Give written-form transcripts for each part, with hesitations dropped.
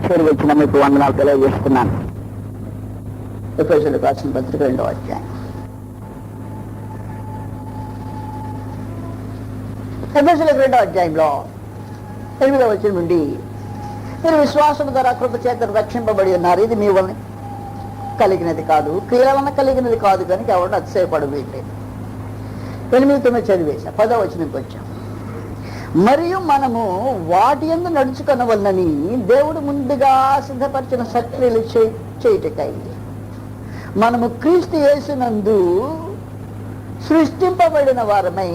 చేరి వచ్చిన మీకు వందనాలు తెలియజేస్తున్నాను. ఎఫెసీయులకు రాసిన పత్రిక 2వ అధ్యాయం. ఎఫెసీయులకు 2వ అధ్యాయంలో 8వ వచనం నుండి, మీరు విశ్వాసం ద్వారా కృప చేత రక్షింపబడి ఉన్నారు, ఇది మీ వలన కలిగినది కాదు, క్రియల వలన కలిగినది కాదు, కనుక ఎవరు అతిశయపడవేయలేదు. 8-9 చదివేశా. 10వ వచనంకి వచ్చాం. మరియు మనము వాటి యందు నడుచుకొనవలనని దేవుడు ముందుగా సిద్ధపరిచిన సత్క్రియలు చేయుటకై మనము క్రీస్తు యేసునందు సృష్టింపబడిన వారమై,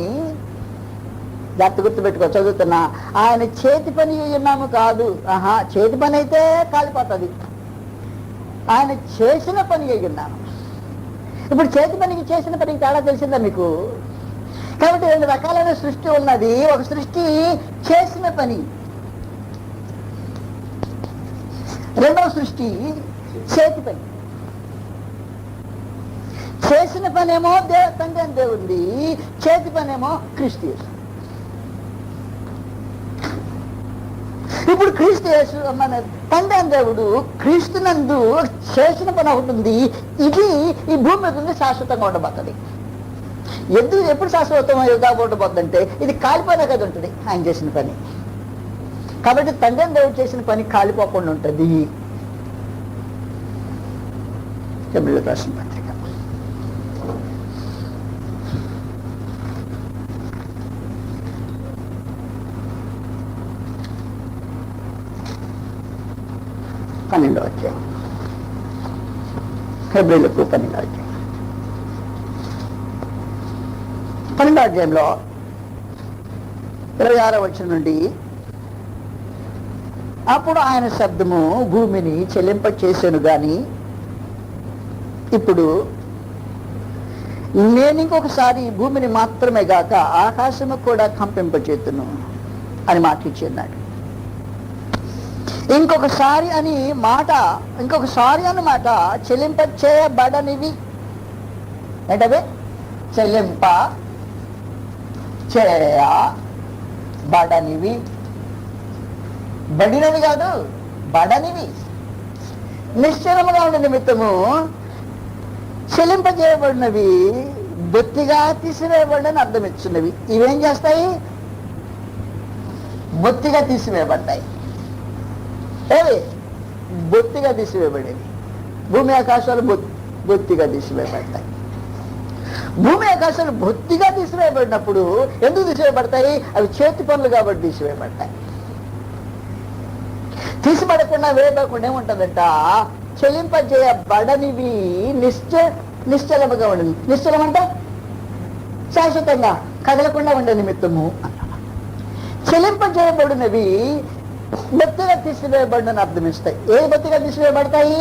జాగ్రత్త గుర్తుపెట్టుకో, చదువుతున్నా, ఆయన చేతి పని ఉన్నాము కాదు. చేతి పని అయితే కాలిపోతుంది. ఆయన చేసిన పని ఉన్నాము. ఇప్పుడు చేతి పనికి చేసిన పనికి తేడా తెలిసిందా మీకు? కాబట్టి 2 రకాలైన సృష్టి ఉన్నది. ఒక సృష్టి చేసిన పని, రెండవ సృష్టి చేతి పని. చేసిన పనేమో తండ్రి అని దేవుంది, చేతి పనేమో క్రీస్తు యేసు. ఇప్పుడు క్రీస్తు యేసు మన తండ్రి అని దేవుడు క్రీస్తునందు చేసిన పని ఒకటి ఉంది. ఇది ఈ భూమి మీద ఉంది, శాశ్వతంగా ఉండబోతుంది. ఎప్పుడు శాశ్వతంగా ఉండబోతుందంటే ఇది కాలిపోయినా కదా ఉంటుంది ఆయన చేసిన పని. కాబట్టి తండ్రి అని దేవుడు చేసిన పని కాలిపోకుండా ఉంటుంది. హెబ్రీయులకు రాసిన పత్రిక 12వ అధ్యాయం. హెబ్రీయులకు 12వ అధ్యాయం. 12వ అధ్యాయంలో 26వ వచనం నుండి, అప్పుడు ఆయన శబ్దము భూమిని చెల్లింప చేశాను గాని ఇప్పుడు నేను ఇంకొకసారి భూమిని మాత్రమే గాక ఆకాశము కూడా కంపింపచేతును అని మాట ఇచ్చిన్నాడు. ఇంకొకసారి అన్న మాట చెల్లింప చేయబడనివి ఏంటవి? చెల్లింప చేయబడనివి, బడినవి కాదు, బడనివి, నిశ్చలముగా ఉండే నిమిత్తము చెల్లింపజేయబడినవి బొత్తిగా తీసివేయబడని అర్థం ఇచ్చినవి. ఇవేం చేస్తాయి? బొత్తిగా తీసివేయబడ్డాయి. బొత్తిగా తీసివేయబడేవి. భూమి ఆకాశాలు బొత్తిగా తీసివేయబడతాయి. భూమి ఆకాశాలు బొత్తిగా తీసివేయబడినప్పుడు ఎందుకు తీసివేయబడతాయి? అవి చేతి పనులు కాబట్టి తీసివేయబడతాయి. తీసిపడకుండా వేయకుండా ఏముంటుందంట? చెల్లింపజేయబడనివి నిశ్చలముగా ఉండదు. నిశ్చలం అంటే శాశ్వతంగా కదలకుండా ఉండే నిమిత్తము. చెల్లింపజేయబడినవి బొత్తిగా తీసివేయబడిన అర్థం ఇస్తాయి. ఏ బొత్తిగా తీసివేయబడతాయి?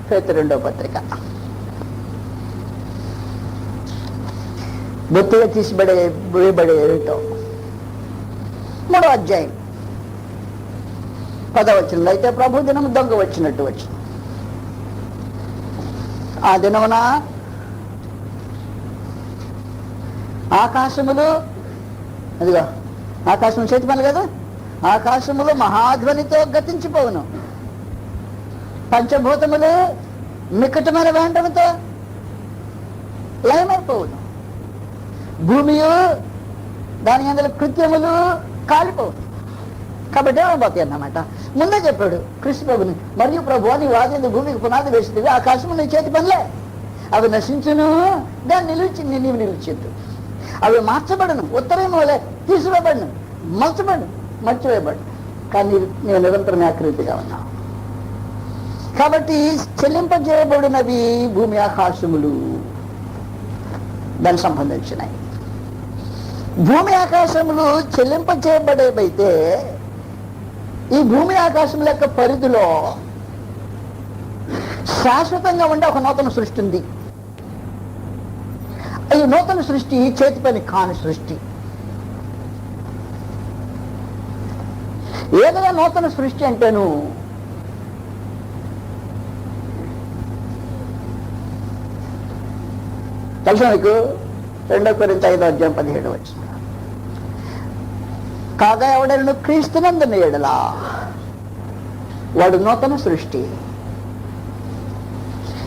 పేతురు 2వ పత్రిక. బొత్తిగా వేయబడేటో 3వ అధ్యాయం 10వ వచనంలో, అయితే ప్రభు దినం దొంగ వచ్చినట్టు వచ్చింది. ఆ దినమున ఆకాశములు, అదిగో ఆకాశం చేతి పని కదా, ఆకాశములు మహాధ్వనితో గతించిపోవును, పంచభూతములు మిక్కటమైన వేంటముతో లయమైపోవును, భూమియు దాని అందరి కృత్యములు కాలిపోవును. కాబట్టి ఏమైపోతాయి అన్నమాట. ముందే చెప్పాడు క్రీస్తు ప్రభుని, మరియు ప్రభు నీ వాది భూమికి పునాది వేసింది, ఆకాశము నీ చేతి పనులే, అవి నశించును, దాన్ని నీవు నిలిచింది. అవి మార్చబడను, ఉత్తరం వలె తీసివేయబడను, మర్చివేయబడను, కానీ నేను నిరంతరం ఆకృతిగా ఉన్నావు. కాబట్టి చెల్లింపజేయబడినవి భూమి ఆకాశములు దానికి సంబంధించినవి. భూమి ఆకాశములు చెల్లింపజేయబడేవైతే ఈ భూమి ఆకాశం యొక్క పరిధిలో శాశ్వతంగా ఉండే ఒక నూతన సృష్టి ఉంది. ఈ నూతన సృష్టి చేతి పని కాని సృష్టి. ఏదైనా నూతన సృష్టి అంటేను తెలుసా మీకు? 2 కొరింథీ 5వ అధ్యాయం 17వ వచనం, కాగా ఎవడైనా క్రీస్తునందున్న ఎడల వాడు నూతన సృష్టి.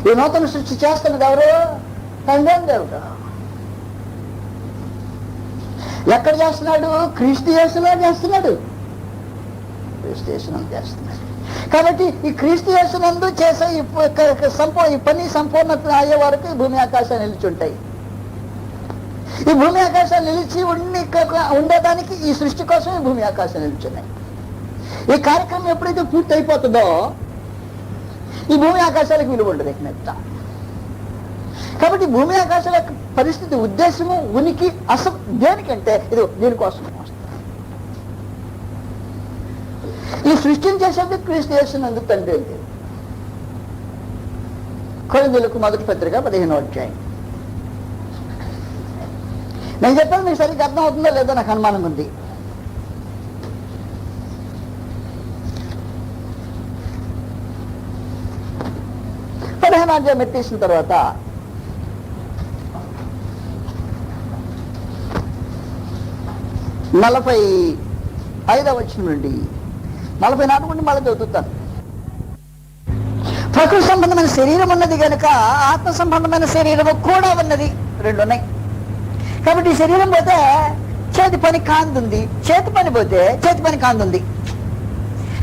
ఈ నూతన సృష్టి చేస్తున్నది ఎవరు? తండ్రి దేవుడు. ఎక్కడ చేస్తున్నాడు? క్రీస్తు యేసులో చేస్తున్నాడు. క్రీస్తు యేసునందు చేస్తున్నాడు. కాబట్టి ఈ క్రీస్తు యేసునందు చేసే ఈ పని సంపూర్ణత అయ్యే వరకు ఈ భూమి ఆకాశాలు నిలిచి ఉంటాయి. ఈ భూమి ఆకాశాలు నిలిచి ఉండేదానికి ఈ సృష్టి కోసం ఈ భూమి ఆకాశాలు నిలిచున్నాయి. ఈ కార్యక్రమం ఎప్పుడైతే పూర్తి అయిపోతుందో ఈ భూమి ఆకాశాలకు విలువ ఉండదు ఇక మీద. కాబట్టి భూమి ఆకాశాల పరిస్థితి, ఉద్దేశము, ఉనికి అసలు దేనికంటే ఇది దీనికోసం. ఈ సృష్టిని చేసేది క్రీస్తు యేసునందు తండ్రి. కొరింథీయులకు మొదటి పత్రిక 15వ అధ్యాయం. నేను చెప్పాను మీకు సరిగ్గా అర్థం అవుతుందో లేదో నాకు అనుమానం ఉంది. అధ్యాయం ఎత్తేసిన తర్వాత 45వ వచనం నుండి 44 నుండి మళ్ళీ చదువుతాను. ప్రకృతి సంబంధమైన శరీరం ఉన్నది కనుక ఆత్మ సంబంధమైన శరీరము కూడా ఉన్నది. రెండు ఉన్నాయి. కాబట్టి ఈ శరీరం పోతే చేతి పని కాంతుంది, చేతి పని పోతే చేతి పని కాంతుంది.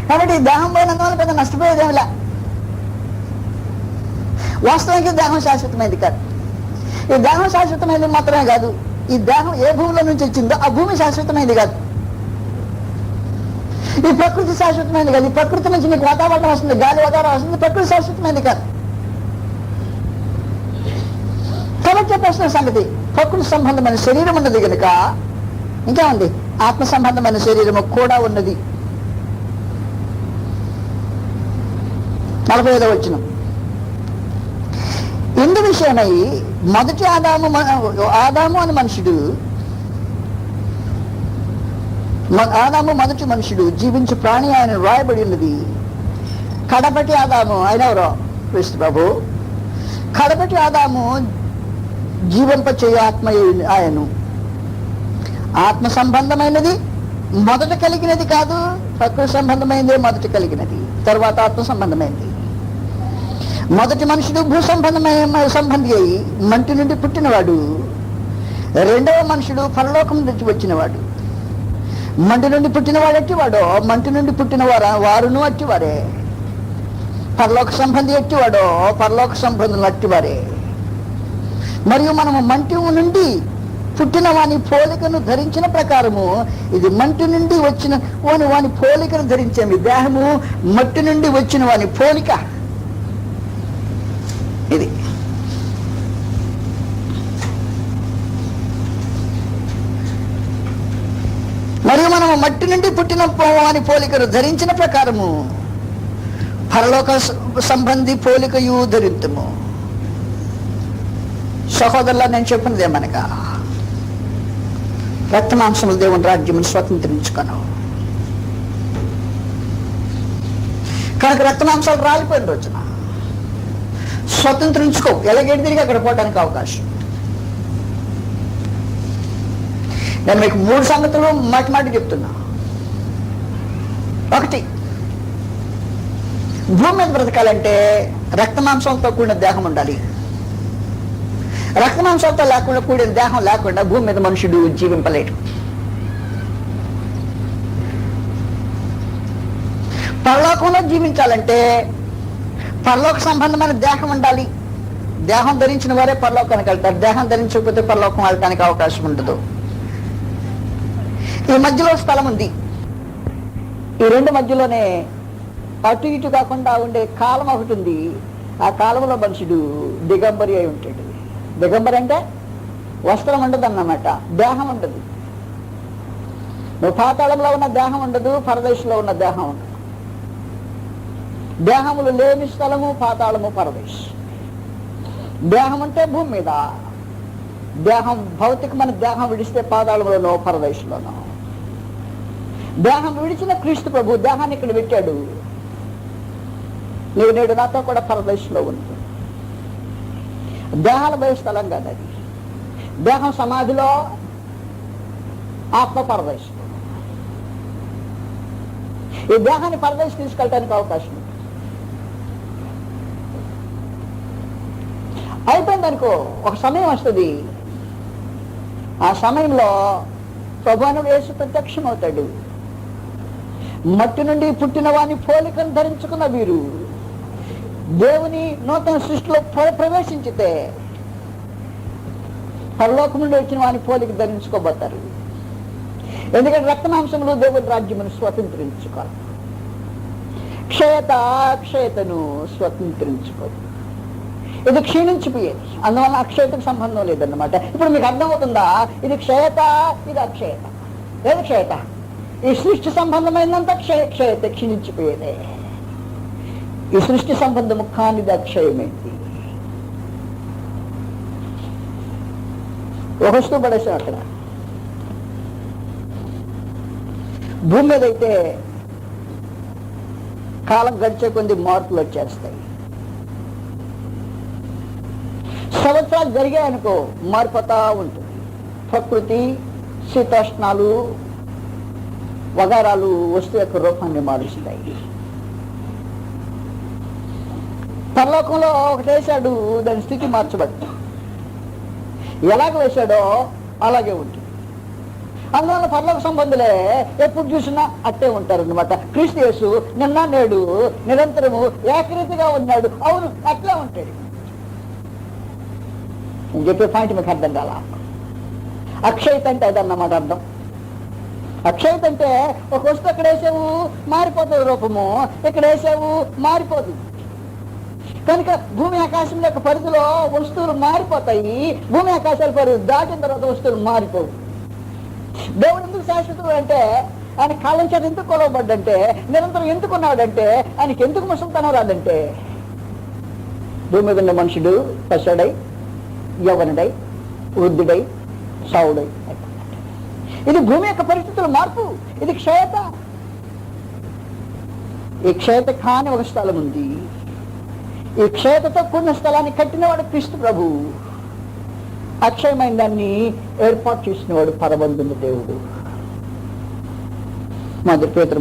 కాబట్టి ఈ దేహం పోయినందువల్ల పెద్ద నష్టపోయేదేమిలా. వాస్తవానికి దేహం శాశ్వతమైంది కాదు. ఈ దేహం శాశ్వతమైనది మాత్రమే కాదు, ఈ దేహం ఏ భూమిలో నుంచి వచ్చిందో ఆ భూమి శాశ్వతమైంది కాదు. ఈ ప్రకృతి శాశ్వతమైనది కాదు. ఈ ప్రకృతి నుంచి మీకు వాతావరణం వస్తుంది, గాలి వాతావరణం వస్తుంది, ప్రకృతి శాశ్వతమైనది కాదు. కాబట్టి చెప్పేసిన సంగతి, ప్రకృతి సంబంధమైన శరీరం ఉన్నది కనుక ఇంకా ఉంది, ఆత్మ సంబంధమైన శరీరము కూడా ఉన్నది. 45వ వచనం. ఇందు విషయమై మొదటి ఆదాము అని మనుషుడు, ఆదాము మొదటి మనుషుడు జీవించు ప్రాణి ఆయన రాయబడి ఉన్నది. కడపటి ఆదాము ఆయన ఎవరో? క్రీస్తు ప్రభు. కడపటి ఆదాము జీవింపచేయ ఆత్మ ఆయను. ఆత్మ సంబంధమైనది మొదట కలిగినది కాదు, ప్రకృతి సంబంధమైనదే మొదట కలిగినది, తర్వాత ఆత్మ సంబంధమైనది. మొదటి మనుషుడు భూ సంబంధి అయి మంటి నుండి పుట్టినవాడు. రెండవ మనుషుడు పరలోకం నుంచి వచ్చినవాడు. మంటి నుండి పుట్టినవాడు ఎట్టివాడో మంటి నుండి పుట్టిన వారును అట్టివారే. పరలోక సంబంధి ఎట్టివాడో పరలోక సంబంధులు అట్టివారే. మరియు మనము మంటి నుండి పుట్టిన వాని పోలికను ధరించిన ప్రకారము, ఇది మంటి నుండి వచ్చిన వాని పోలికను ధరించాము. దేహము మట్టి నుండి వచ్చిన వాని పోలిక ఇది. మరియు మనము మట్టి నుండి పుట్టిన వాని పోలికను ధరించిన ప్రకారము పరలోక సంబంధి పోలికయు ధరింతుము. సహోదరులా, నేను చెప్పినదే మనక రక్తమాంసములు దేవుని రాజ్యమును స్వతంత్రించుకోను. కనుక రక్తమాంసాలు రాలిపోయిన రోజున స్వతంత్రించుకో, ఎలాగేటి తిరిగి అక్కడ పోవడానికి అవకాశం. నేను మీకు 3 సంగతులు మాటి చెప్తున్నా. ఒకటి, భూమి మీద బ్రతకాలంటే రక్తమాంసంతో కూడిన దేహం ఉండాలి. రక్తమాంసంతో కూడిన దేహం లేకుండా భూమి మీద మనుషుడు జీవింపలేడు. పరలోకంలో జీవించాలంటే పరలోక సంబంధమైన దేహం ఉండాలి. దేహం ధరించిన వారే పరలోకానికి వెళ్తారు. దేహం ధరించకపోతే పరలోకం వెళ్ళటానికి అవకాశం ఉండదు. ఈ మధ్యలో స్థలం ఉంది. ఈ రెండు మధ్యలోనే అటు ఇటు కాకుండా ఉండే కాలం ఒకటి ఉంది. ఆ కాలంలో మనుషుడు దిగంబరి అయి ఉంటాడు. దిగంబరి అంటే వస్త్రం ఉండదు అన్నమాట, దేహం ఉండదు. నువ్వు పాతాళంలో ఉన్న దేహం ఉండదు, పరదేశంలో ఉన్న దేహం ఉండదు. దేహములు లేని స్థలము పాతాళము, పరదేశ్. దేహం అంటే భూమి మీద, దేహం భౌతికమైన దేహం విడిస్తే పాతాళంలోనో పరదేశంలోనో. దేహం విడిచిన క్రీస్తు ప్రభు దేహాన్ని ఇక్కడ పెట్టాడు. నీవు నేడు నాతో కూడా పరదేశంలో ఉంది. దేహాల పోయే స్థలం కాదు అది. దేహం సమాధిలో, ఆత్మ పరదేశం. ఈ దేహాన్ని పరదేశం తీసుకెళ్ళడానికి అవకాశం. అయిపోయింది అనుకో, ఒక సమయం వస్తుంది. ఆ సమయంలో ప్రభువును యేసు ప్రత్యక్షమవుతాడు. మట్టి నుండి పుట్టిన వాని పోలికను ధరించుకున్న వీరు దేవుని నూతన సృష్టిలో ప్రవేశించితే పరలోకం నుండి వచ్చిన వాని పోలిక ధరించుకోబోతారు. ఎందుకంటే రక్తమాంసములు దేవుని రాజ్యమును స్వతంత్రించుకోవాలి. అక్షయతను స్వతంత్రించుకోదు. ఇది క్షీణించిపోయేది, అందువల్ల అక్షయతకు సంబంధం లేదన్నమాట. ఇప్పుడు మీకు అర్థమవుతుందా? ఇది క్షయత, ఇది అక్షయత. ఏది క్షయత? ఈ సృష్టి సంబంధమైనంత క్షయత క్షీణించిపోయేదే. ఈ సృష్టి సంబంధము కానిది అక్షయమైంది. ఒక వస్తువు పడేసాం అక్కడ. భూమి మీద అయితే కాలం గడిచే కొద్ది మార్పులు వచ్చేస్తాయి. సంవత్సరాలు జరిగాయనుకో మారిపోతా ఉంటుంది. ప్రకృతి శీతోష్ణాలు వగారాలు వస్తువు యొక్క రూపాన్ని మారుస్తాయి. పరలోకంలో ఒకటి వేశాడు, దాని స్థితి మార్చబడి ఎలాగ వేశాడో అలాగే ఉంటుంది. అందువల్ల పరలోక సంబంధులే ఎప్పుడు చూసినా అట్టే ఉంటారన్నమాట. క్రీస్తు యేసు నిన్న నేడు నిరంతరము ఏకరీతిగా ఉన్నాడు. అవును, అట్లా ఉంటాడు. నేను చెప్పే పాయింట్ మీకు అర్థం కాల. అక్షయత అంటే అదన్నమాట అర్థం. అక్షయత అంటే ఒక వస్తువు అక్కడ వేసావు మారిపోతుంది రూపము, ఇక్కడ వేసావు మారిపోతుంది. కనుక భూమి ఆకాశం యొక్క పరిధిలో వస్తువులు మారిపోతాయి. భూమి ఆకాశాల పరిధి దాటిన తర్వాత వస్తువులు మారిపోవు. దేవుడు ఎందుకు శాశ్వతుడు అంటే, ఆయన కాలం చేత ఎందుకు కొలవబడ్డంటే, నిరంతరం ఎందుకున్నాడంటే, ఆయనకి ఎందుకు ముసలితనం రాదంటే, భూమి మీద ఉన్న మనుషుడు పసడై యవనుడై వృద్ధుడై సావుడై. ఇది భూమి యొక్క పరిస్థితుల మార్పు. ఇది క్షయత. ఈ క్షయత కాని ఒక స్థలం ఉంది. ఈ క్షయతతో కూడిన స్థలాన్ని కట్టినవాడు క్రీస్తు ప్రభు. అక్షయమైన దాన్ని ఏర్పాటు చేసినవాడు పరబంధుని దేవుడు. మొదటి పేతురు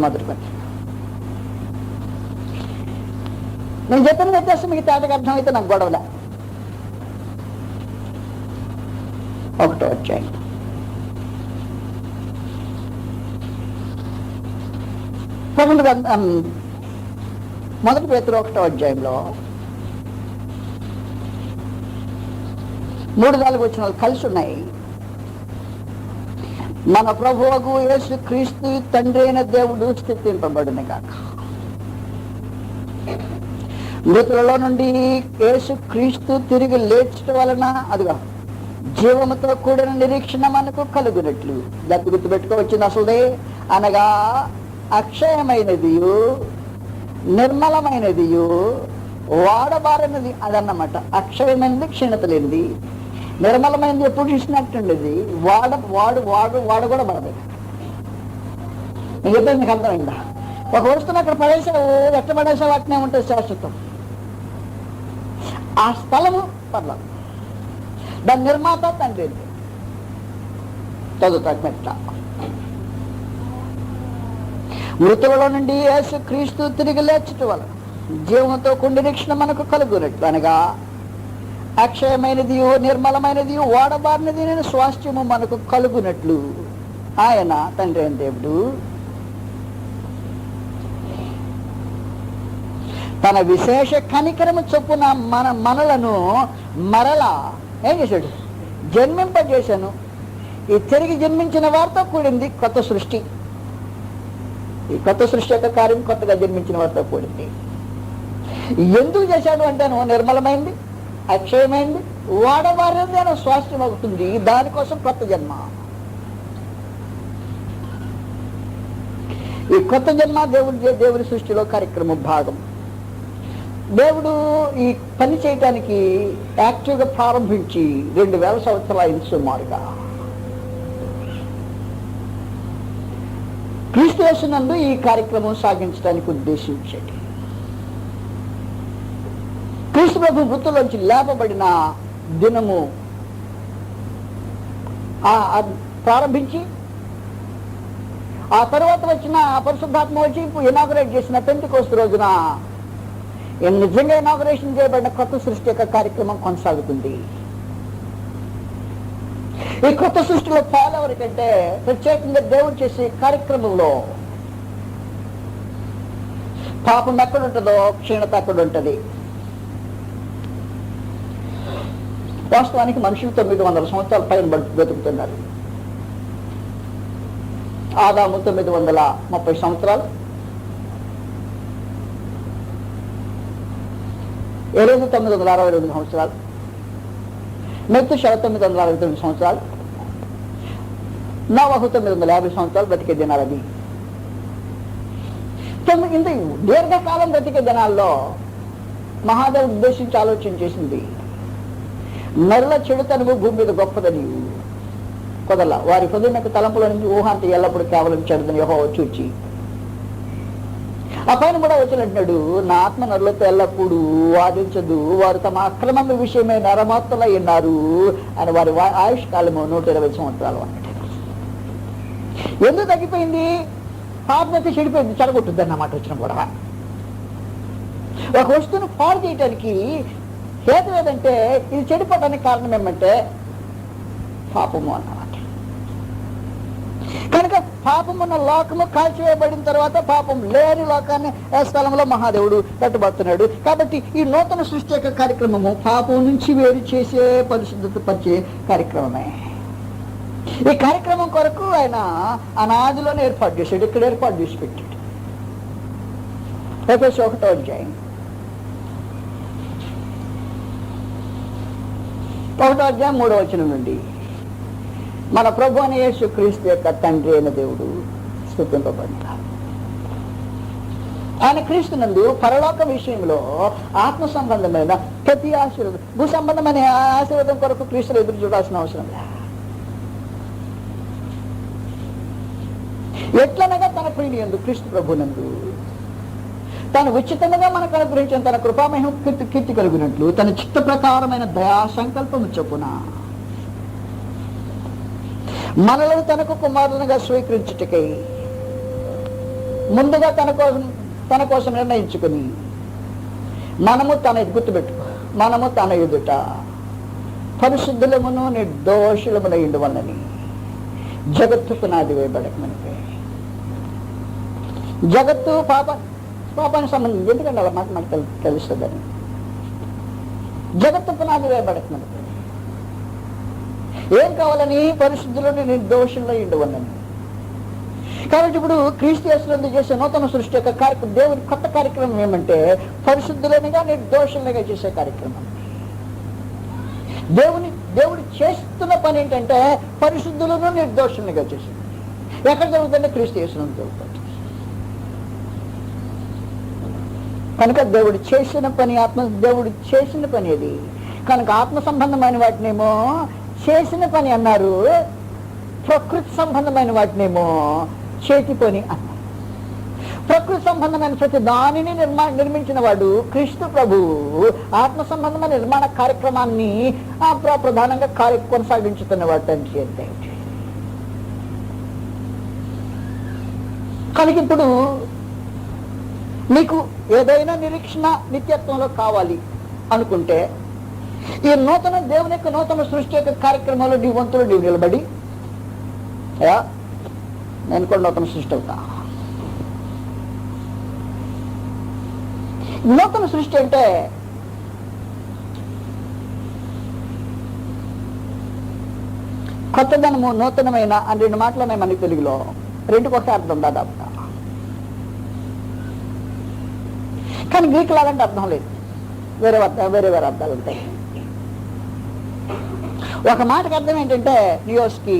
నేను చెప్పిన వ్యత్యాసం మీకు తేటగా అర్థమైతే నాకు గొడవలే. ఒకటో అధ్యాయం మొదటి పేతురు 1వ అధ్యాయంలో 3-4 వచనాలు కలిసి ఉన్నాయి. మన ప్రభువుకు యేసు క్రీస్తు తండ్రి అయిన దేవుడు స్తుతింపబడును గాక. మృతులలో నుండి యేసు క్రీస్తు తిరిగి లేచడం వలన అదిగా జీవముతో కూడిన నిరీక్షణ మనకు కలుగునట్లు. దాన్ని గుర్తుపెట్టుకోవచ్చింది. అసలుదే అనగా అక్షయమైనదియు నిర్మలమైనదియు వాడబారనిది అదన్నమాట. అక్షయమైనది క్షీణత లేనిది, నిర్మలమైనది ఎప్పుడు చూసినట్టుండేది, వాడు కూడా పడదు. నేను చెప్పేది మీకు అర్థమైందా? ఒక వస్తువుని అక్కడ పడేసావు, ఎట్ట పడేసావు అట్నే ఉంటుంది శాశ్వతం. ఆ స్థలము పర్లేదు. దాని నిర్మాత తండ్రి. చదువుతా. మృతులలో నుండి యేసు క్రీస్తు తిరిగి లేచటం వలన జీవంతో కుండి నిరీక్షణ మనకు కలుగునట్లు. అనగా అక్షయమైనది నిర్మలమైనది వాడబారినది నేను స్వాస్థ్యము మనకు కలుగునట్లు ఆయన తండ్రి అయిన దేవుడు తన విశేష కనికరము చొప్పున మనలను మరలా ఏం చేశాడు? జన్మింపజేశాను. ఈ తిరిగి జన్మించిన వారితో కూడింది కొత్త సృష్టి. ఈ కొత్త సృష్టి యొక్క కార్యం కొత్తగా జన్మించిన వారితో కూడింది. ఎందుకు చేశాడు అంటే నిర్మలమైంది, అక్షయమైంది, వాడబారినది అని స్వాస్థ్యం అవుతుంది. దానికోసం కొత్త జన్మ. ఈ కొత్త జన్మ దేవుడి సృష్టిలో కార్యక్రమం భాగం. దేవుడు ఈ పని చేయటానికి యాక్టివ్గా ప్రారంభించి 2000 సంవత్సరాలు అయింది సుమారుగా. క్రీస్తు యేసునందు ఈ కార్యక్రమం సాగించడానికి ఉద్దేశించాడు. క్రీస్తు ప్రభు మృతుల్లోంచి లేపబడిన దినము ప్రారంభించి ఆ తర్వాత వచ్చిన పరిశుద్ధాత్మ వచ్చి ఇనాగరేట్ చేసిన పెంతెకోస్తు రోజున నిజంగా ఇనాగరేషన్ చేయబడిన కొత్త సృష్టి యొక్క కార్యక్రమం కొనసాగుతుంది. ఈ కొత్త సృష్టిలో పాలు ఎవరికంటే ప్రత్యేకంగా దేవుడు చేసే కార్యక్రమంలో పాపం ఎక్కడ ఉంటుందో క్షీణత అక్కడ ఉంటుంది. వాస్తవానికి మనుషులు 900 సంవత్సరాల పైన బతుకుతున్నారు. ఆదాము 930 సంవత్సరాలు, ఏలేము 962 సంవత్సరాలు, మెతుషెల 969 సంవత్సరాలు, నోవహు 950 సంవత్సరాలు బ్రతికే దినాలది. ఇంత దీర్ఘకాలం బ్రతికే దినాల్లో మహాదేవుడు ఉద్దేశించి ఆలోచన చేసింది, నరుల చెడుతనము భూమి మీద గొప్పదని కుదల వారి హృదయ తలంపుల నుంచి ఊహాంత ఎల్లప్పుడు కేవలం చెడుదని యెహోవా చూచి ఆ పైన కూడా వచ్చినట్టున్నాడు, నా ఆత్మ నరులతో ఎల్లప్పుడూ వాదించదు, వారు తమ అక్రమం విషయమే నరమాత్రలై ఉన్నారు అని వారి ఆయుష్ కాలము 120 సంవత్సరాలు అన్నట్టు. ఎందుకు తగ్గిపోయింది? పాపమైతే చెడిపోయింది, చెడగొట్టుద్ది అన్నమాట. వచ్చిన కూడా ఒక వస్తువును పాడు చేయటానికి హేతు ఏదంటే ఇది చెడిపోవడానికి కారణం ఏమంటే పాపము అన్నమాట. కనుక పాపమున్న లోకము కాల్చివేయబడిన తర్వాత పాపం లేని లోకాన్ని ఆ స్థలంలో మహాదేవుడు కట్టుబడుతున్నాడు. కాబట్టి ఈ నూతన సృష్టి యొక్క కార్యక్రమము పాపం నుంచి వేరు చేసే పరిశుద్ధత పరిచే కార్యక్రమమే. ఈ కార్యక్రమం కొరకు ఆయన అనాదిలోనే ఏర్పాటు చేశాడు, ఇక్కడ ఏర్పాటు చేసి పెట్టాడు. ఎఫెసీయుల 1వ అధ్యాయం 3వ వచనం నుండి, మన ప్రభు అయిన యేసుక్రీస్తు యొక్క తండ్రి అయిన దేవుడు స్తుతింపబడతారు. ఆయన క్రీస్తునందు పరలోక విషయంలో ఆత్మ సంబంధమైన ప్రతి ఆశీర్వాదం, భూ సంబంధమైన ఆశీర్వాదం కొరకు క్రీస్తులు ఎదురు చూడాల్సిన అవసరం లేదు. ఎట్లనగా తన ప్రియుని క్రీస్తు ప్రభునందు తాను ఉచితంగా మనకు అనుగ్రహించిన తన కృపామహిమ కీర్తి కలిగినట్లు తన చిత్త ప్రకారమైన దయా సంకల్పము చొప్పున మనలను తనకు కుమారునిగా స్వీకరించుటకై ముందుగా తన కోసం నిర్ణయించుకుని మనము తన ఎదుట పరిశుద్ధులమును నిర్దోషులమునై ఉండువలనని జగత్తు పునాది వేయబడకమనిపే. జగత్తు పాపానికి సంబంధించి, ఎందుకంటే అలా మనకు తెలుస్తుందని జగత్తు పునాది వేయబడకమనిపే. ఏం కావాలని? పరిశుద్ధులను నిర్దోషులై ఉండువలనని. కాబట్టి ఇప్పుడు క్రీస్తు యేసునందు చేసే నూతన సృష్టి యొక్క కార్యక్రమం, దేవుని కొత్త కార్యక్రమం ఏమంటే పరిశుద్ధులనిగా నిర్దోషులుగా చేసే కార్యక్రమం. దేవుడు చేస్తున్న పని ఏంటంటే పరిశుద్ధులను నిర్దోషులుగా చేసింది. ఎక్కడ జరుగుతుందంటే క్రీస్తు యేసునందు జరుగుతుంది. కనుక దేవుడు చేసిన పని దేవుడు చేసిన పని అది. కనుక ఆత్మ సంబంధమైన వాటినేమో చేసిన పని అన్నారు, ప్రకృతి సంబంధమైన వాటినేమో చేతి పని అన్నారు. ప్రకృతి సంబంధమైన ప్రతి దానిని నిర్మించిన వాడు క్రీస్తు ప్రభువు. ఆత్మ సంబంధమైన నిర్మాణ కార్యక్రమాన్ని ప్రధానంగా కొనసాగించుతున్న వాడు తండ్రి అంటే. కనుక ఇప్పుడు నీకు ఏదైనా నిరీక్షణ నిత్యత్వంలో కావాలి అనుకుంటే ఈ దేవుని యొక్క నూతన సృష్టి యొక్క కార్యక్రమంలో నీ వంతులు నీవు నిలబడి, నేను కూడా నూతన సృష్టి అవుతా. నూతన సృష్టి అంటే కొత్తదనము, నూతనమైన అని 2 మాటలు ఉన్నాయి మనకి తెలుగులో. రెండుకి ఒకే అర్థం దాదాపుగా. కానీ గ్రీకులు అలాంటి అర్థం లేదు, వేరే అర్థాలు ఉంటాయి. ఒక మాటకి అర్థం ఏంటంటే నియోస్కి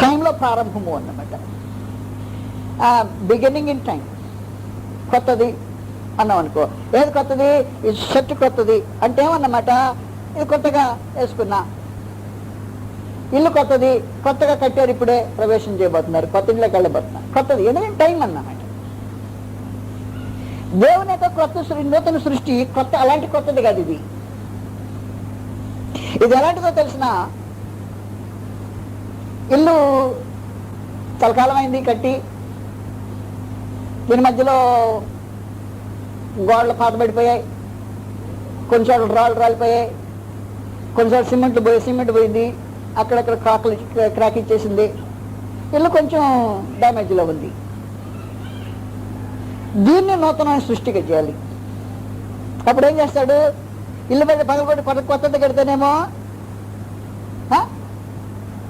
టైంలో ప్రారంభము అన్నమాట. Beginning in time. కొత్తది అన్నాం అనుకో, ఏది కొత్తది? ఇది షర్ట్ కొత్తది అంటే ఏమన్నమాట, ఇది కొత్తగా వేసుకున్నా. ఇల్లు కొత్తది, కొత్తగా కట్టారు, ఇప్పుడే ప్రవేశం చేయబోతున్నారు, కొత్త ఇళ్ళకి వెళ్ళబోతున్నారు, కొత్తది. ఎందుకంటే టైం అన్నమాట. దేవుని యొక్క నూతన సృష్టి కొత్త, అలాంటి కొత్తది కాదు ఇది. ఇది ఎలాంటిదో తెలిసిన, ఇల్లు చలకాలం అయింది కట్టి, దీని మధ్యలో గోడలు పాతబడిపోయాయి, కొన్నిసార్లు రాళ్ళు రాలిపోయాయి, కొన్నిసార్లు సిమెంట్ పోయింది, అక్కడక్కడ క్రాక్ ఇచ్చేసింది, ఇల్లు కొంచెం డ్యామేజ్లో ఉంది. దీన్ని నూతనమైన సృష్టిగా చేయాలి. అప్పుడు ఏం చేస్తాడు? ఇల్లు పగలగొట్టి కొత్తది కడితేనేమో,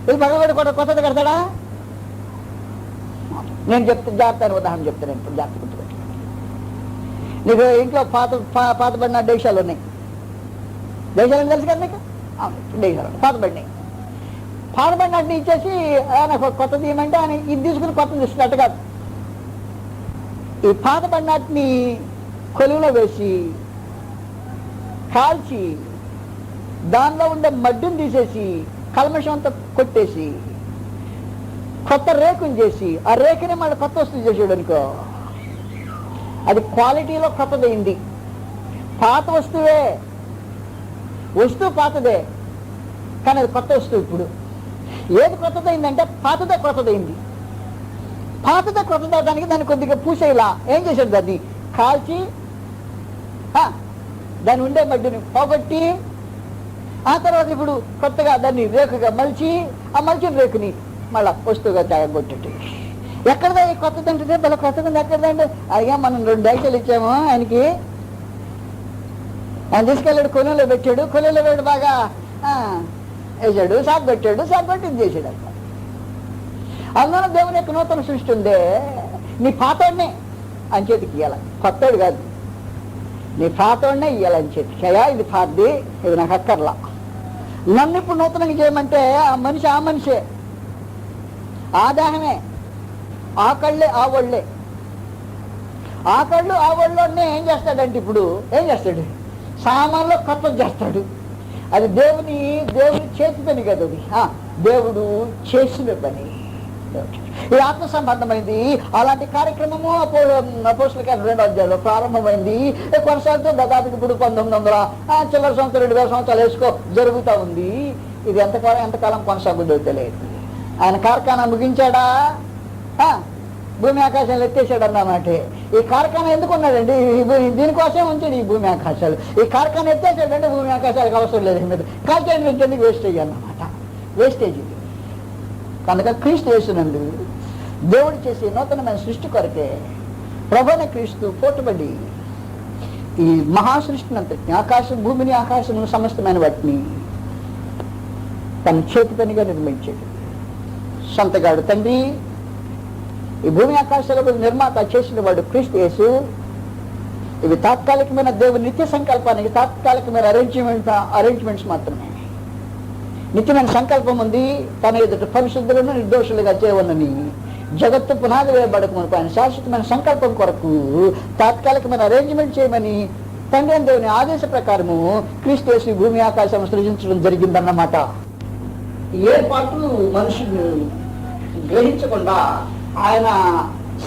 ఇల్లు పగలగొట్టి కొత్తది కడతాడా? నేను జాగ్రత్త ఉదాహరణ చెప్తాను, ఇప్పుడు జాగ్రత్త గుర్తుపెట్టి. నీకు ఇంట్లో పాతబడిన దేశాలు ఉన్నాయి. దేశాలు తెలుసు కదా నీకు? దేశాలు పాతబడినట్టు ఇచ్చేసి నాకు కొత్తది ఇవ్వమంటే ఆయన ఇది తీసుకుని కొత్తది ఇస్తున్నట్టు కాదు. ఈ పాతబడినట్టుని కొలువులో వేసి కాల్చి దానిలో ఉండే మడ్డుని తీసేసి కల్మషం అంతా కొట్టేసి కొత్త రేకుని చేసి ఆ రేకుని మళ్ళీ కొత్త వస్తువు చేసాడు అనుకో, అది క్వాలిటీలో కొత్తదైంది. పాత వస్తువే, వస్తువు పాతదే, కానీ అది కొత్త వస్తువు. ఇప్పుడు ఏది కొత్తదైందంటే పాతదే కొత్తదైంది. పాతదే కొత్తదానికి దాన్ని కొద్దిగా పూసేలా ఏం చేశాడు? దాన్ని కాల్చి దాన్ని ఉండే మడ్డిని పోగొట్టి ఆ తర్వాత ఇప్పుడు కొత్తగా దాన్ని రేకుగా మలిచి ఆ మలిచిన రేకుని మళ్ళా వస్తువుగా తాగొట్టేటి. ఎక్కడదా ఈ కొత్తదంటే భలే కొత్తగా ఎక్కడదంటే అయ్యా మనం 2 డైకలు ఇచ్చాము ఆయనకి, ఆయన తీసుకెళ్ళాడు, కొనులో పెట్టాడు, కొనులో పెట్టి బాగా వేసాడు, సాగు పెట్టాడు, సాగు పెట్టి ఇది చేసాడు. అన్నమాట అందులో దేవుని యొక్క నూతన సృష్టి ఉందే, నీ పాతోడినే అని చేతికి ఇవ్వాలి, కొత్తోడు కాదు. నీ పాతోడినే ఇవ్వాలి అని చేతికి. అయ్యా ఇది పాతది, ఇది నాకు అక్కర్లా, నన్ను ఇప్పుడు నూతనంగా చేయమంటే ఆ మనిషే, ఆ దేహమే, ఆ కళ్ళే ఆ ఒళ్ళే. ఆ కళ్ళు ఆ ఒళ్ళోనే ఏం చేస్తాడంటే ఇప్పుడు ఏం చేస్తాడు? సామాన్లో కొత్తది చేస్తాడు. అది దేవుని చేతి పని కదా, అది దేవుడు చేసిన పని. ఈ ఆత్మ సంబంధమైంది. అలాంటి కార్యక్రమము అపోస్తలుల కార్యాలు 2వ అధ్యాయంలో ప్రారంభమైంది. కొనసాగుతూ దాదాపు ఇప్పుడు 1900 చిల్లర సంవత్సరం 2000 సంవత్సరాలు వేసుకో జరుగుతూ ఉంది. ఇది ఎంతకాలం కొనసాగుతుందో తెలియదు. ఆయన కార్ఖానా ముగించాడా? భూమి ఆకాశాలు ఎత్తేసాడు అన్నమాట. ఈ కార్ఖానా ఎందుకు ఉన్నాడండి? దీనికోసం ఉంచాడు ఈ భూమి ఆకాశాలు. ఈ కార్ఖానా ఎత్తేసాడంటే భూమి ఆకాశాలకు అవసరం లేదు మీద కాల్చేయండి, ఎందుకు వేస్టేజ్ అన్నమాట. వేస్టేజ్ ఇది. కనుక క్రీస్తు యేసునందు దేవుడు చేసే నూతనమైన సృష్టి కొరకే ప్రభువైన క్రీస్తు పోటుబడి ఈ మహాసృష్టిని అంతటిని, భూమిని ఆకాశమును సమస్తమైన వాటిని తన చేతి పనిగా నిర్మించాడు. సొంతగాడు తండ్రి, ఈ భూమి ఆకాశాలకు నిర్మాత చేసిన వాడు క్రీస్తు యేసు. ఇవి తాత్కాలికమైన దేవుని నిత్య సంకల్పానికి తాత్కాలికమైన అరేంజ్మెంట్స్ మాత్రమే. నిత్యమైన సంకల్పం ఉంది, తన ఎదుట పరిశుద్ధులను నిర్దోషులుగా చేయవలని జగత్తు పునాది వేయబడక మునుపు ఆయన శాశ్వతమైన సంకల్పం కొరకు తాత్కాలికమైన అరేంజ్మెంట్ చేయమని తండ్రి దేవుని ఆదేశ ప్రకారము క్రీస్తు యేసు భూమి ఆకాశం సృజించడం జరిగిందన్నమాట. ఏర్పాట్లు మనుషులు గ్రహించకుండా, ఆయన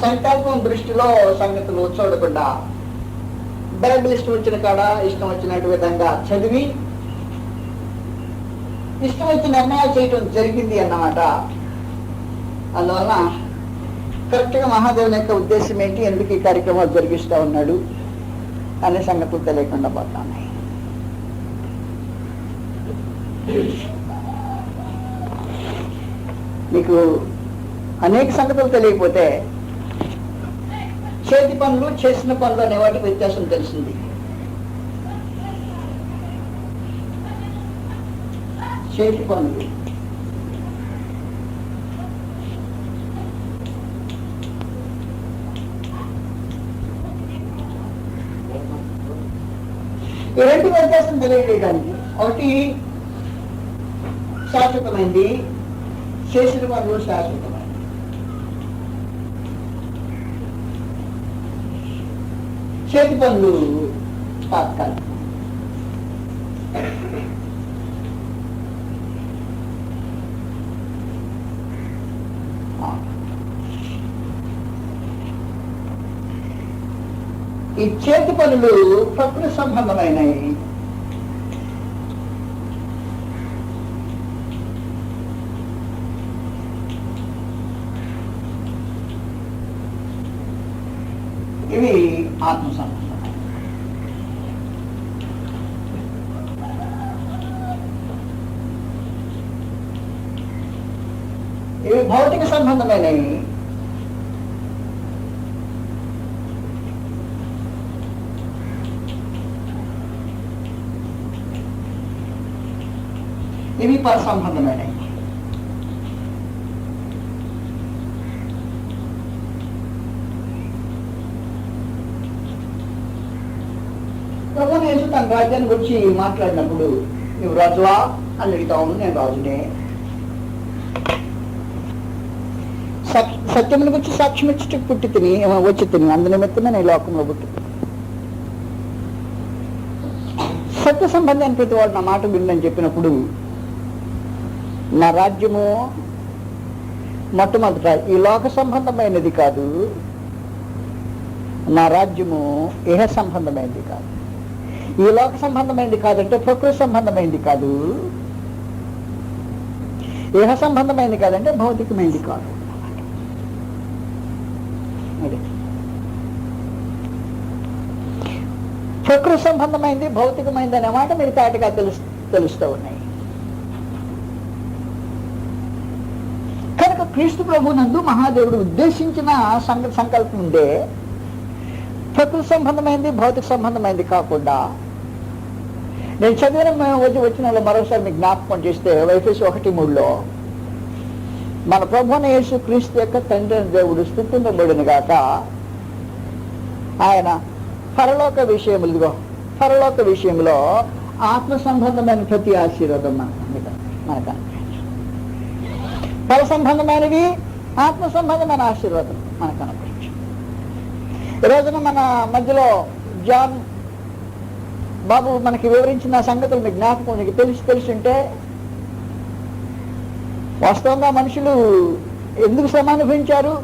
సంకల్పం దృష్టిలో సంగతులు చూడకుండా బైబిల్ ఇష్టం వచ్చిన కాడ ఇష్టం వచ్చినట్టు విధంగా చదివి ఇష్టం వచ్చిన నిర్ణయాలు చేయటం జరిగింది అన్నమాట. అందువలన కరెక్ట్గా మహాదేవుని యొక్క ఉద్దేశం ఏంటి, ఎందుకు ఈ కార్యక్రమాలు జరిగిస్తూ ఉన్నాడు అనే సంగతులు తెలియకుండా పోతున్నాయి. మీకు అనేక సంగతులు తెలియకపోతే చేతి పనులు చేసిన పనులు అనే వాటికి వ్యత్యాసం తెలిసింది. చేతి పనులు ఈ 2 వ్యత్యాసం తెలియజేయడానికి, ఒకటి శాశ్వతమైంది, చేసిన పనులు శాశ్వతమైంది. చేతి పనులు తాత్కాలిక. ఈ చేతి పనులు ప్రకృతి సంబంధమైనవి. ఇవి ఆత్మ సంబంధం. ఇవి భౌతిక సంబంధమైనవి. ఇవి పర సంబంధమైనవి. ప్రభువు యేసు తన రాజ్యాన్ని గురించి మాట్లాడినప్పుడు నువ్వు రాజువా అని అడుగుతావు. నేను రాజునే. సత్యముని గురించి సాక్ష్యం ఇచ్చి పుట్టి తిని వచ్చి తిని అందునిమిత్తమే నేను లోకంలో పుట్టి. సత్య సంబంధాన్ని ప్రతి వాడు నా మాట విందని చెప్పినప్పుడు నా రాజ్యము మొట్టమొదట ఈ లోక సంబంధమైనది కాదు, నా రాజ్యము ఇహ సంబంధమైనది కాదు. ఈ లోక సంబంధమైనది కాదంటే ప్రకృతి సంబంధమైనది కాదు, ఇహ సంబంధమైనది కాదంటే భౌతికమైనది కాదు. ప్రకృతి సంబంధమైంది భౌతికమైంది అనే మాట మీరు తాటిగా తెలుస్తూ ఉన్నాయి. కనుక క్రీస్తు ప్రభునందు మహాదేవుడు ఉద్దేశించిన సంకల్పం ఉందే ప్రకృతి సంబంధమైంది భౌతిక సంబంధమైంది కాకుండా. నేను చదివిన వచ్చిన మరోసారి మీకు జ్ఞాపకం చేస్తే ఎఫెసీ 1:3 మన ప్రభువైన యేసు క్రీస్తు యొక్క తండ్రి దేవుడు స్తుతింపబడును గాక, ఆయన పరలోక విషయంలో ఆత్మ సంబంధమైన ప్రతి ఆశీర్వాదం మనకు పర సంబంధమైనవి ఆత్మ సంబంధమైన ఆశీర్వాదం మనకు అనుకోవచ్చు. ఈ రోజున మన మధ్యలో జాన్ బాబు మనకి వివరించిన సంగతులు మీకు జ్ఞాపకం మీకు తెలిసి ఉంటే, వాస్తవంగా మనుషులు ఎందుకు శ్రమ అనుభవించారు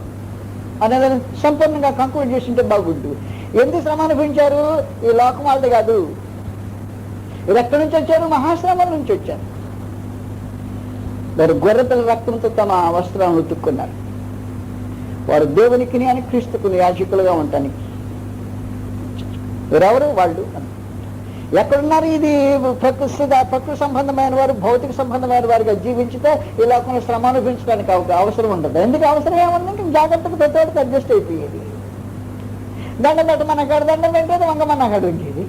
అనేది సంపూర్ణంగా కంక్లూడ్ చేసింటే బాగుంటుంది. ఎందుకు శ్రమ అనుభవించారు? ఈ లోకం వాళ్ళది కాదు. ఇది ఎక్కడి నుంచి వచ్చారు? మహాశ్రమల నుంచి వచ్చారు. వారు గొర్రెపిల్ల రక్తంతో తమ వస్త్రాలను ఉతుక్కున్నారు. వారు దేవునికి అని క్రీస్తుకుని యాజకులుగా ఉండటానికి. వీరెవరు? వాళ్ళు ఎక్కడున్నారు? ఇది ప్రకృతి సంబంధమైన వారు భౌతిక సంబంధమైన వారిగా జీవించితే ఈ లోకంలో శ్రమ అనుభవించడానికి అవసరం ఉండదు. ఎందుకు అవసరం ఏముందంటే జాగ్రత్తగా ప్రతి అడ్జస్ట్ అయిపోయేది. దండం పెట్టి మన కాడ దండం పెట్టేది, వంగ మన కాడ వంగేది.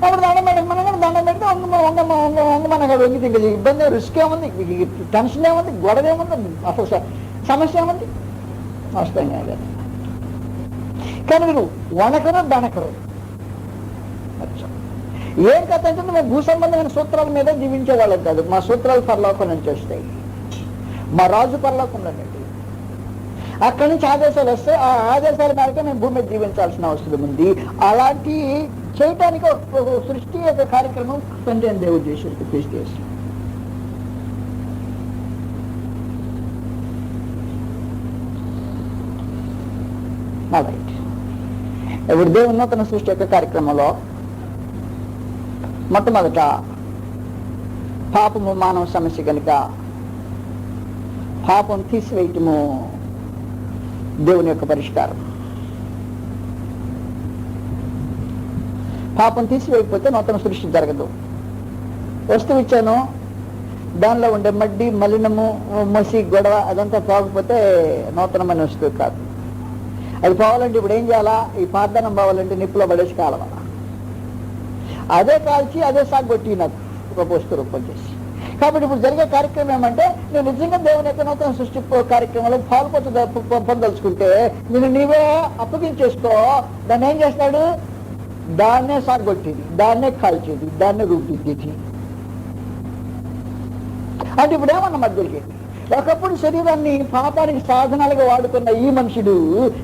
అప్పుడు దండం పెట్టి మన కాడ దండం పెడితే వంగ మన కాడ వంగి ఇంకా ఇబ్బంది రిస్క్ ఏముంది, టెన్షన్ ఏముంది, గొడవ ఏముంది, అసలు సమస్య ఏముంది? వాస్తవంగా కానీ మీరు వణకరు దణకరు. ఏం కథ అంటే మేము భూ సంబంధమైన సూత్రాల మీద జీవించే వాళ్ళం కాదు. మా సూత్రాలు పరలోకం నుంచి వస్తాయి. మా రాజు పరలోకంలో నుండి అక్కడి నుంచి ఆదేశాలు వస్తాయి. ఆ ఆదేశాల మేరకు మేము భూమి మీద జీవించాల్సిన అవసరం ఉంది. అలాంటి చేయటానికి ఒక సృష్టి యొక్క కార్యక్రమం తండ్రి దేవుడు చేసేది క్రీస్తు. ఇప్పుడు దేవుని నూతన సృష్టి యొక్క కార్యక్రమంలో మొట్టమొదట పాపము మానవ సమస్య కనుక పాపం తీసివేయటము దేవుని యొక్క పరిష్కారం. పాపం తీసివేయకపోతే నూతన సృష్టి జరగదు. వస్తువు ఇచ్చాను, దానిలో ఉండే మడ్డి మలినము మసి గొడవ అదంతా పోకపోతే నూతనమైన వస్తువు కాదు. అది పోవాలంటే ఇప్పుడు ఏం చేయాలా? ఈ పార్దనం పోవాలంటే నిప్పులో పడేసి కాలవాలా, అదే కాల్చి అదే సాగొట్టి నాకు ఒక వస్తువు రూపం చేసి. కాబట్టి ఇప్పుడు జరిగే కార్యక్రమం ఏమంటే, నువ్వు నిజంగా దేవుని యొక్క నూతన సృష్టి కార్యక్రమంలో పొందలుచుకుంటే నీవే అప్పగించేసుకో. దాన్ని ఏం చేస్తాడు? దాన్నే సాగొట్టేది, దాన్నే కాల్చేది, దాన్నే రుద్దిద్ది. అంటే ఇప్పుడు ఏమన్నా మధ్యలోకి ఒకప్పుడు శరీరాన్ని పాపానికి సాధనాలుగా వాడుకున్న ఈ మనుషుడు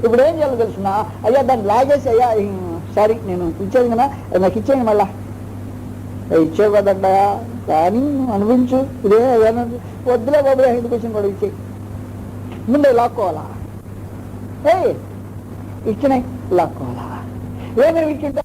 ఇప్పుడు ఏం చేయాలో తెలిసిన, అయ్యా దాన్ని లాగేసి, అయ్యా సారీ నేను ఇచ్చేది కదా, నాకు ఇచ్చేయండి, మళ్ళా ఇచ్చేవి కదండా కానీ అనిపించు ఇదే వద్దులే బాబు ఎందుకు వచ్చిన కూడా ఇచ్చే ముందే లాక్కోవాలా, ఇచ్చినాయి లాక్కోవాలా. ఏమేమి ఇచ్చింటే